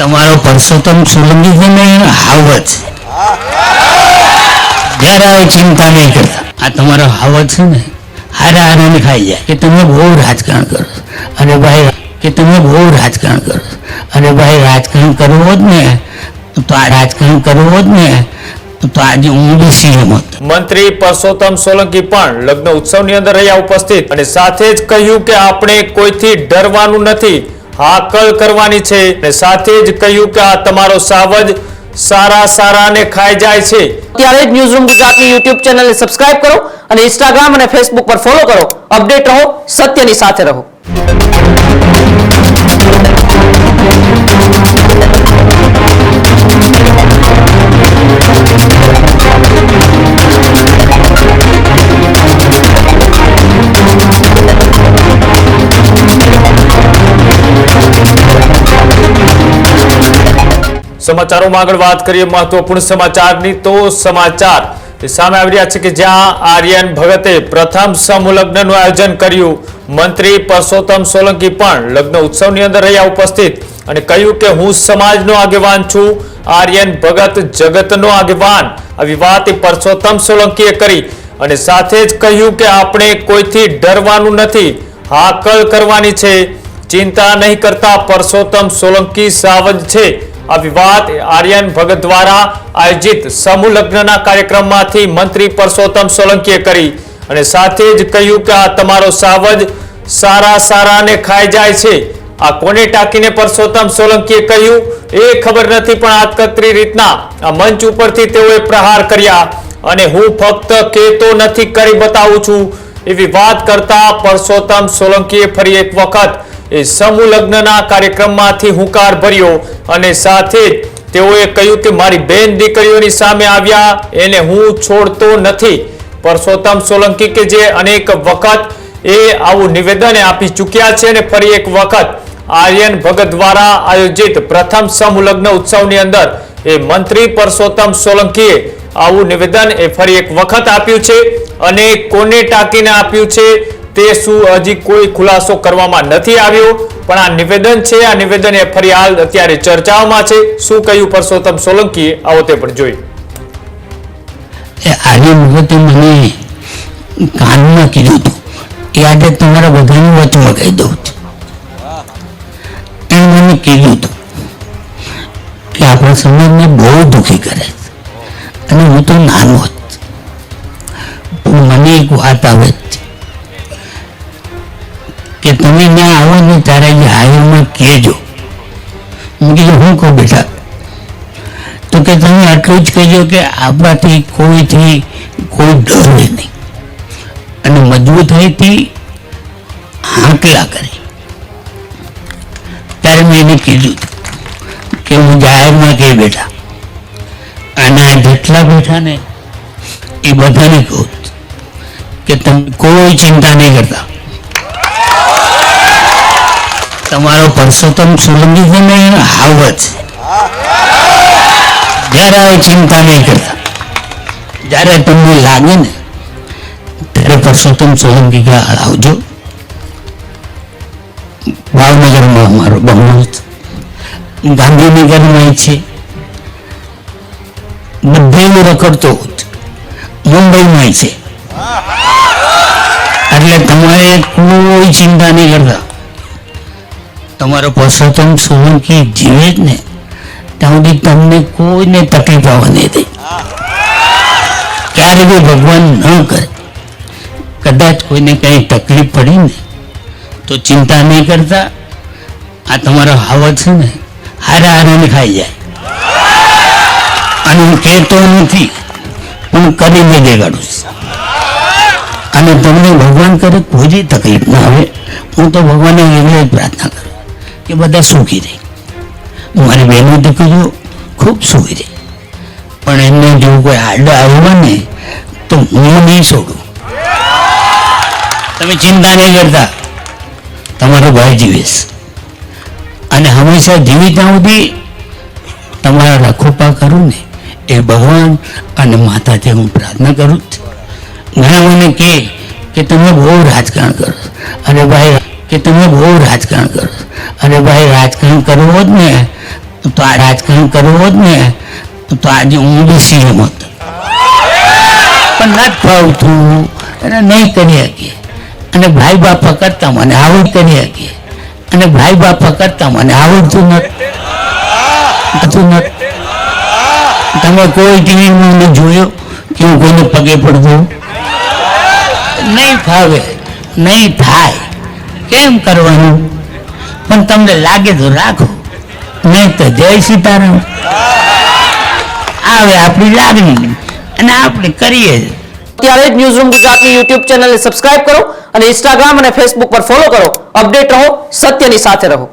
તમારો પરસોત્તમ સોલંકી છે ને હાવત જરા ચિંતા નહીં કરતા. આ તમારો હાવત છે ને હારા હારાને ખાઈ જાય કે તમે બહુ રાજકારણ કરો. અરે ભાઈ કે તમે બહુ રાજકારણ કરો. અરે ભાઈ રાજકારણ કરવો જ ને તો આ રાજકારણ કરવો જ ને તો આજે હું બી સીએમ હતો. મંત્રી પરસોત્તમ સોલંકી પણ લગ્ન ઉત્સવની અંદર રહ્યા ઉપસ્થિત અને સાથે જ કહ્યું કે આપણે કોઈથી ડરવાનું નથી, હાકલ કરવાની છે અને સાથે જ કહ્યું કે આ તમારો સાવજ સારાને ખાઈ જાય છે. ત્યારે જ ન્યૂઝરૂમ ગુજરાતની YouTube ચેનલને સબસ્ક્રાઇબ કરો અને Instagram અને Facebook પર ફોલો કરો. અપડેટ રહો, સત્યની સાથે રહો. સમાચારોમાં આગળ વાત કરીએ મહત્વપૂર્ણ સમાચારની તો સમાચાર સામે આવી રહ્યા છે કે જ્યાં આર્યન ભગતે પ્રથમ સમૂહ લગ્નનું આયોજન કર્યું. મંત્રી પરસોત્તમ સોલંકી પણ લગ્ન ઉત્સવની અંદર રહ્યા ઉપસ્થિત અને કહ્યું કે હું સમાજનો આગેવાન છું, આર્યન ભગત જગતનો આગેવાન. આવી વાત પરસોત્તમ સોલંકીએ કરી અને સાથે જ કહ્યું કે આપણે કોઈથી ડરવાનું નથી, હાકલ કરવાની છે. ચિંતા નહીં કરતા પરસોત્તમ સોલંકી સાવજ છે. આવી વાત આર્યન ભગત દ્વારા આયોજિત સમૂહ લગ્નના કાર્યક્રમમાંથી મંત્રી પરસોત્તમ સોલંકીએ કરી અને સાથે જ કહ્યું કે આ તમારો સાવજ સારાને ખાઈ જાય છે. આ કોને ટાંકીને પરસોત્તમ સોલંકીએ કહ્યું એ ખબર નથી, પણ આતકતરી રીતના આ મંચ ઉપરથી તેઓએ પ્રહાર કર્યા અને હું ફક્ત કહેતો નથી, કરી બતાવું છું એવી વાત કરતા પરસોત્તમ સોલંકીએ ફરી એક વખત એ સમૂહ લગ્નના કાર્યક્રમમાંથી હુંકાર ભર્યો અને સાથે જ તેઓએ કહ્યું કે મારી બેન દીકરીઓની સામે આવ્યા એને હું છોડતો નથી. પરસોત્તમ સોલંકી કે જે અનેક વખત એ આવું નિવેદન આપી ચૂક્યા છે અને ફરી એક વખત આર્યન ભગત દ્વારા આયોજિત પ્રથમ સમૂહ લગ્ન ઉત્સવની અંદર એ મંત્રી પરસોત્તમ સોલંકીએ આવું નિવેદન એ ફરી એક વખત આપ્યું છે અને કોને ટાંકીને આપ્યું છે તે શું હજી કોઈ ખુલાસો કરવામાં નથી આવ્યો, પણ આ નિવેદન છે, આ નિવેદન એ ફરી હાલ અત્યારે ચર્ચાઓમાં છે. શું કહ્યું પરસોત્તમ સોલંકીએ આવો તે પણ જોઈએ. આર્યન ભગતે મને કાનમાં કીધું હતું એ આજે તમારા બધાની વચમાં કહી દઉં છું. એણે મને કીધું હતું કે આપણા સમાજને બહુ દુઃખી કરે અને હું તો નાનો જ, પણ મને એક વાત આવે કે તમે ત્યાં આવો ને ત્યારે હાયરમાં કહેજો. હું કીધું હું કહું બેટા? તો કે તમે આટલું જ કહેજો કે આપણાથી કોઈથી કોઈ ડરે નહીં અને મજબૂતાઈથી હાંકલા કરી. ત્યારે મેં એને કીધું કે હું જાહેરમાં કહે બેટા અને આ જેટલા બેઠા ને એ બધાને કહું કે તમે કોઈ ચિંતા નહીં કરતા. તમારો પરસોત્તમ સોલંકી છે ને હાવત જરા ચિંતા નહીં કરતા. જ્યારે તમને લાગે ને ત્યારે પરસોત્તમ સોલંકી કે આવજો. ભાવનગરમાં અમારો બહુ ગાંધીનગરમાં છે, બધે રખડતો મુંબઈમાં છે. એટલે તમારે કોઈ ચિંતા નહીં કરતા. તમારો પરસોત્તમ સોલંકી જીવે જ ને ત્યાં સુધી તમને કોઈને તકલીફ આવવા નહીં દે. ક્યારે બી ભગવાન ન કરે. કદાચ કોઈને કંઈ તકલીફ પડી ને તો ચિંતા નહીં કરતા. આ તમારો હાવત છે ને હારાને ખાઈ જાય. અને હું કહેતો નથી પણ કરીને દેખાડું છું. અને તમને ભગવાન કરે કોઈ તકલીફ ના આવે. હું તો ભગવાનને એવી પ્રાર્થના કરું કે બધા સુખી રહે. મારી બહેનો દીકરીઓ ખૂબ સુખી રહે, પણ એમને જો કોઈ આડો આવ્યો ને તો હું નહીં છોડું. તમે ચિંતા નહીં કરતા. તમારો ભાઈ જીવેશ અને હંમેશા જીવી ત્યાં સુધી તમારા રખોપા કરું ને એ ભગવાન અને માતાજી હું પ્રાર્થના કરું છું. ઘણા મને કે તમે બહુ રાજકારણ કરો. અરે ભાઈ કે તમે બહુ રાજકારણ કરો. અરે ભાઈ રાજકારણ કરવો જ ને તો આ રાજકારણ કરવું હોત ને તો આજે હું બી સીએમ હતો, પણ નથી ફાવતું અને નહીં કરી શકીએ. અને ભાઈ બાપા કરતા મને આવડ કરી શકીએ, અને ભાઈ બાપા કરતા મને આવડતું નથી. તમે કોઈ ટીવીમાં જોયો કે હું કોઈને પગે પડતો? નહીં ફાવે, નહીં થાય. કેમ કરવાનું? પણ તમને લાગે તો રાખો, નહીં તો જય સીતારામ. આવે આપણી લાગણી અને આપણે કરીએ. ત્યારે જ ન્યૂઝરૂમ ગુજરાતની યુટ્યુબ ચેનલને સબસ્ક્રાઇબ કરો અને ઇન્સ્ટાગ્રામ અને ફેસબુક પર ફોલો કરો. અપડેટ રહો, સત્યની સાથે રહો.